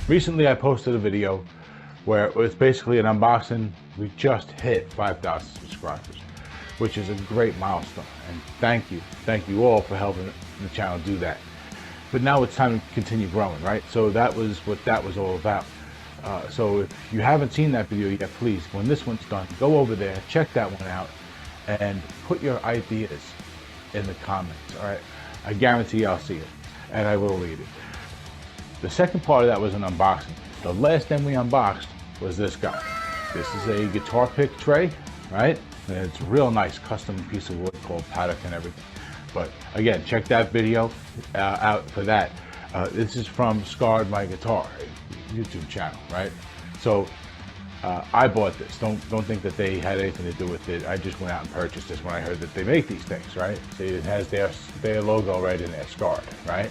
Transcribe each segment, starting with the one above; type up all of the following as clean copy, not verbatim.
Recently I posted a video where it was basically an unboxing. We just hit 5,000 subscribers, which is a great milestone, and thank you all for helping the channel do that. But now it's time to continue growing, right? So that was what that was all about. So if you haven't seen that video yet, please, when this one's done, go over there, check that one out, and put your ideas in the comments, all right? I guarantee I'll see it, and I will read it. The second part of that was an unboxing. The last thing we unboxed was this guy. This is a guitar pick tray, right? And it's a real nice custom piece of wood called paddock and everything. But again, check that video out for that. This is from SCARMYGUITAR, YouTube channel, right? So I bought this. Don't think that they had anything to do with it. I just went out and purchased this when I heard that they make these things, right? See, it has their logo right in there, SCAR'd, right?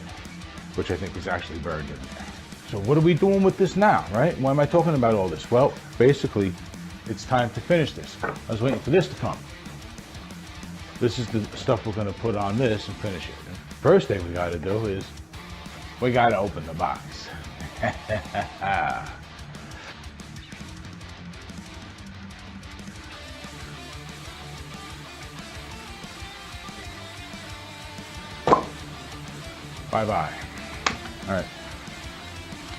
Which I think is actually burned in there. So what are we doing with this now, right? Why am I talking about all this? Well, basically, it's time to finish this. I was waiting for this to come. This is the stuff we're gonna put on this and finish it. And first thing we gotta do is, we gotta open the box. Bye-bye. All right.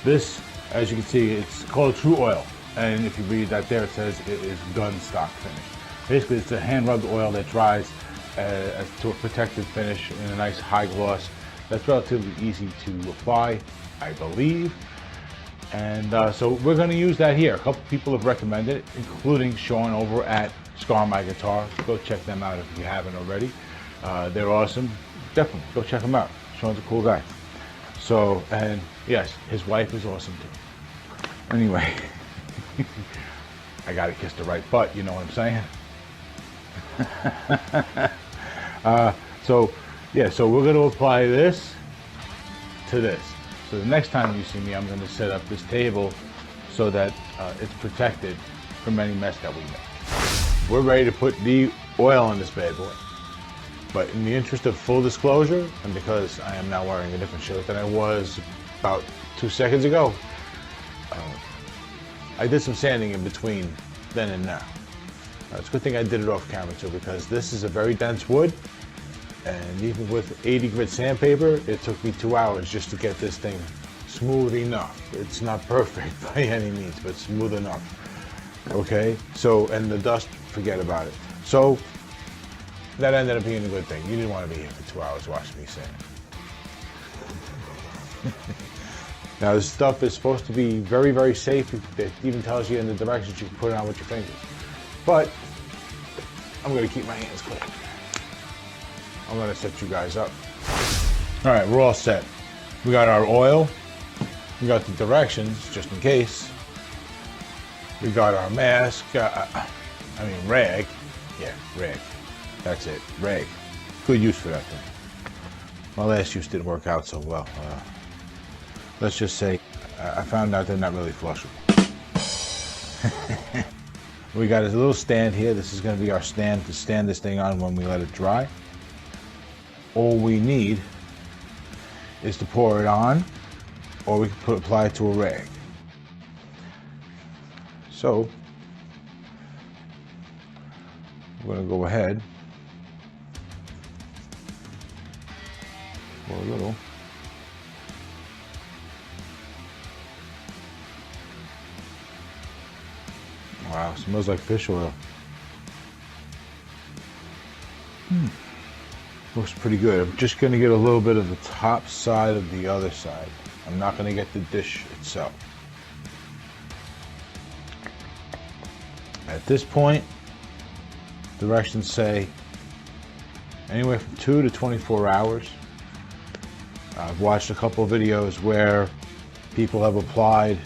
This, as you can see, it's called TRU-OIL. And if you read that there, it says it is gun stock finish. Basically, it's a hand-rubbed oil that dries to a protected finish in a nice high gloss. That's relatively easy to apply, I believe. And so we're going to use that here. A couple people have recommended it, including Sean over at SCARMYGUITAR. Go check them out if you haven't already. They're awesome. Definitely go check them out. Sean's a cool guy. So, and yes, his wife is awesome too. Anyway, I gotta kiss the right butt, you know what I'm saying? So we're gonna apply this to this. So the next time you see me, I'm gonna set up this table so that it's protected from any mess that we make. We're ready to put the oil on this bad boy. But in the interest of full disclosure, and because I am now wearing a different shirt than I was about 2 seconds ago, I did some sanding in between then and now. It's a good thing I did it off camera too, because this is a very dense wood, and even with 80 grit sandpaper, it took me 2 hours just to get this thing smooth enough. It's not perfect by any means, but smooth enough. Okay, so, and the dust, forget about it. So, that ended up being a good thing. You didn't want to be here for 2 hours watching me sand. Now this stuff is supposed to be very, very safe. It even tells you in the directions you can put it on with your fingers. But I'm going to keep my hands clean. I'm going to set you guys up. All right, we're all set. We got our oil. We got the directions, just in case. We got our mask. Rag. Yeah, rag. That's it, rag. Good use for that thing. My last use didn't work out so well. Let's just say I found out they're not really flushable. We got a little stand here. This is going to be our stand to stand this thing on when we let it dry. All we need is to pour it on, or we can apply it to a rag. So we're going to go ahead. For a little. Wow, smells like fish oil. Looks pretty good. I'm just going to get a little bit of the top side of the other side. I'm not going to get the dish itself. At this point, directions say anywhere from 2 to 24 hours. I've watched a couple of videos where people have applied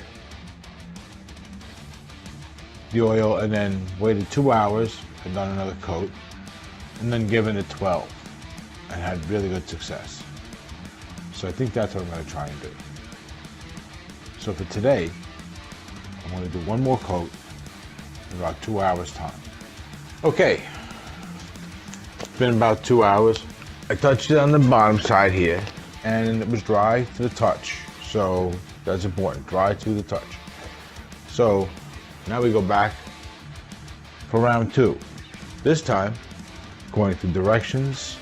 the oil and then waited 2 hours and done another coat and then given it 12 and had really good success. So I think that's what I'm going to try and do. So for today, I'm going to do one more coat in about 2 hours time. Okay, it's been about 2 hours. I touched it on the bottom side here and it was dry to the touch. So that's important, dry to the touch. So now we go back for round 2. This time, according to directions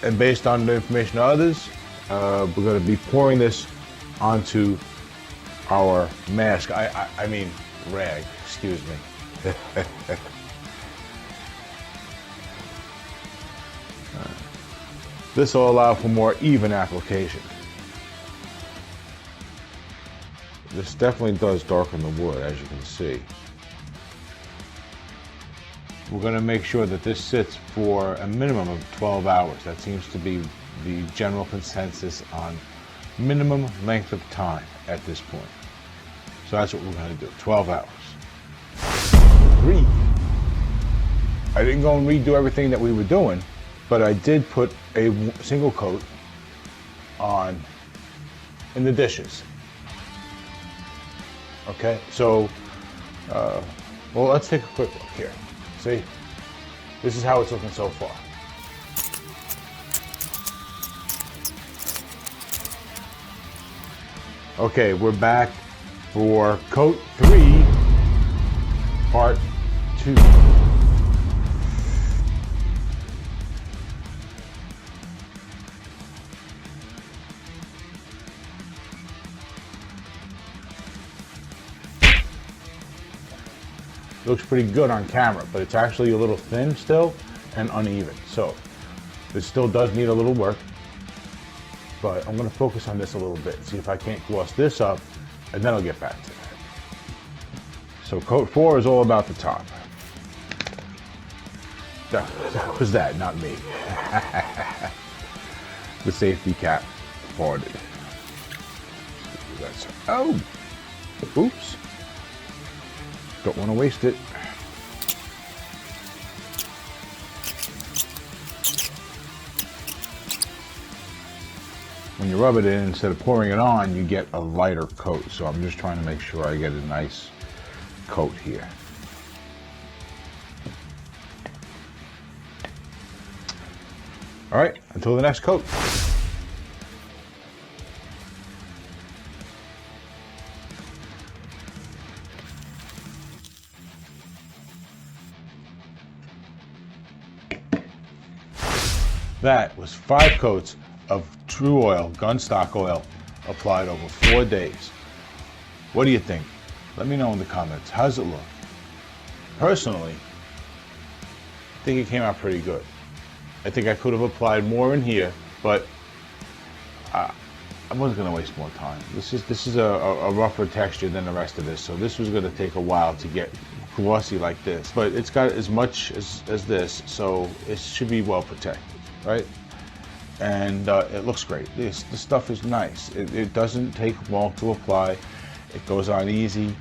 and based on the information of others, we're going to be pouring this onto our mask. I mean rag, excuse me. This will allow for more even application. This definitely does darken the wood, as you can see. We're going to make sure that this sits for a minimum of 12 hours. That seems to be the general consensus on minimum length of time at this point. So that's what we're going to do, 12 hours. 3. I didn't go and redo everything that we were doing, but I did put a single coat on in the dishes. Okay, so, well, let's take a quick look here. See, this is how it's looking so far. Okay, we're back for coat 3, part 2. Looks pretty good on camera, but it's actually a little thin still and uneven. So this still does need a little work, but I'm going to focus on this a little bit, see if I can't gloss this up, and then I'll get back to that. So coat 4 is all about the top. That was that, not me. The safety cap farted. Oh, oops. Don't want to waste it. When you rub it in, instead of pouring it on, you get a lighter coat. So I'm just trying to make sure I get a nice coat here. All right, until the next coat. That was 5 coats of TRU-OIL, gun stock oil, applied over 4 days. What do you think? Let me know in the comments. How's it look? Personally, I think it came out pretty good. I think I could have applied more in here, but I wasn't going to waste more time. This is a rougher texture than the rest of this, so this was going to take a while to get glossy like this. But it's got as much as this, so it should be well protected. Right, and it looks great. The stuff is nice. It doesn't take long to apply. It goes on easy.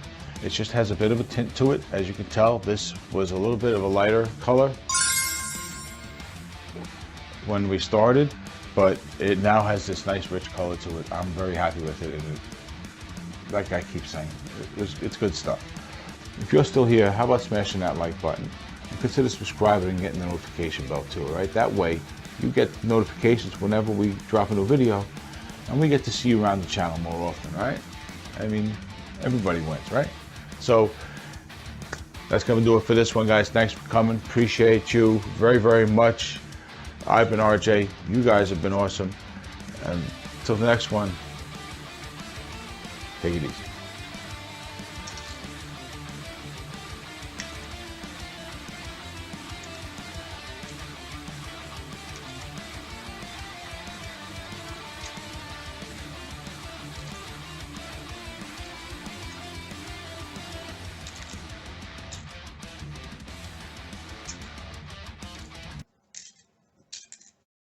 It just has a bit of a tint to it. As you can tell, this was a little bit of a lighter color when we started, but it now has this nice rich color to it. I'm very happy with it, and like I keep saying, it's good stuff. If you're still here, how about smashing that like button? And consider subscribing and getting the notification bell too, right? That way, you get notifications whenever we drop a new video, and we get to see you around the channel more often, right? I mean, everybody wins, right? So that's going to do it for this one, guys. Thanks for coming. Appreciate you very, very much. I've been RJ. You guys have been awesome. And until the next one, take it easy.